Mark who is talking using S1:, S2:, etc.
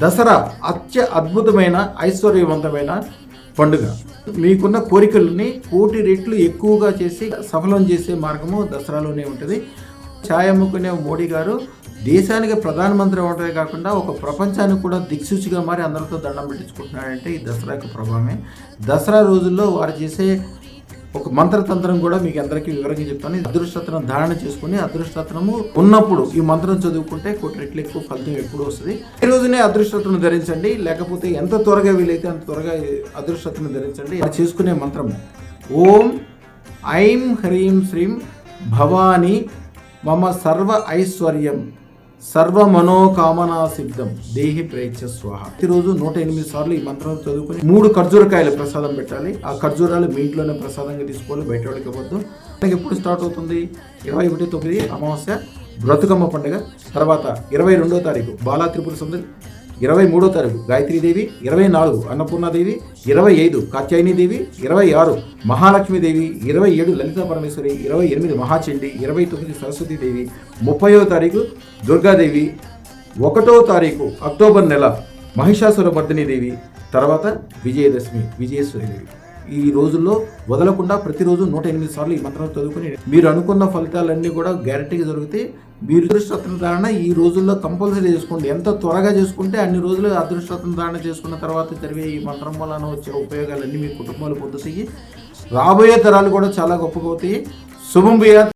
S1: దసరా అద్భుతమైన ఐశ్వర్యవంతమైన పండుగ. మీకున్న కోరికలని కోటి రెట్లు ఎక్కువగా చేసి సఫలం చేసే మార్గము దసరాలోనే ఉంటుంది. ఛాయ్ అమ్ముకునే మోడీ గారు దేశానికి ప్రధానమంత్రి అవడమే కాకుండా ఒక ప్రపంచానికి కూడా దిక్సూచిగా మారి అందరితో దండం పెట్టించుకుంటున్నాడంటే ఈ దసరా యొక్క ప్రభావమే. దసరా రోజుల్లో వారు చేసే ఒక మంత్రతంత్రం కూడా మీకు అందరికీ వివరంగా చెప్తాను. అదృష్టత్నం ధారణ చేసుకుని అదృష్టత్నము ఉన్నప్పుడు ఈ మంత్రం చదువుకుంటే కోటి రెట్లు ఎక్కువ ఫలితం ఎప్పుడు వస్తుంది. ఈ రోజునే అదృష్టత్నం ధరించండి, లేకపోతే ఎంత త్వరగా వీలైతే అంత త్వరగా అదృష్టత్నం ధరించండి. చేసుకునే మంత్రము ఓం ఐం హ్రీం శ్రీం భవానీ మమ సర్వ ఐశ్వర్యం సర్వ మనోకామనా సిద్ధం దేహి ప్రేక్ష స్వాహ. ప్రతిరోజు 108 సార్లు ఈ మంత్రం చదువుకుని 3 ఖర్జూరకాయలు ప్రసాదం పెట్టాలి. ఆ ఖర్జూరాలు మీ ఇంట్లోనే ప్రసాదంగా తీసుకోవాలి, బయట వాళ్ళకి ఇవ్వద్దు. ఎప్పుడు స్టార్ట్ అవుతుంది? 21/9 అమావాస్య బ్రతుకమ్మ పండుగ. తర్వాత 22వ తారీఖు బాలా త్రిపుర సుందరి, 23వ తారీఖు గాయత్రీదేవి, 24 అన్నపూర్ణాదేవి, 25 కాత్యాయనీదేవి, 26 మహాలక్ష్మీదేవి, 27 లలితా పరమేశ్వరి, 28 మహాచండి, 29 సరస్వతీదేవి, 30వ తారీఖు దుర్గాదేవి, 1వ తారీఖు అక్టోబర్ నెల మహిషాసుర మర్దినీదేవి, తర్వాత విజయదశమి విజయేశ్వరిదేవి. ఈ రోజుల్లో వదలకుండా ప్రతిరోజు 108 సార్లు ఈ మంత్రం చదువుకుని మీరు అనుకున్న ఫలితాలన్నీ కూడా గ్యారెంటీగా జరుగుతాయి. మీరు అదృష్టత్వం ధారణ ఈ రోజుల్లో కంపల్సరీ చేసుకోండి. ఎంత త్వరగా చేసుకుంటే అన్ని రోజులు అదృష్టత్వం ధారణ చేసుకున్న తర్వాత జరిగే ఈ మంత్రం వలన వచ్చే ఉపయోగాలన్నీ మీ కుటుంబాలు పొందుతాయి. రాబోయే తరాలు కూడా చాలా గొప్పగా అవుతాయి. శుభం భూయాత్.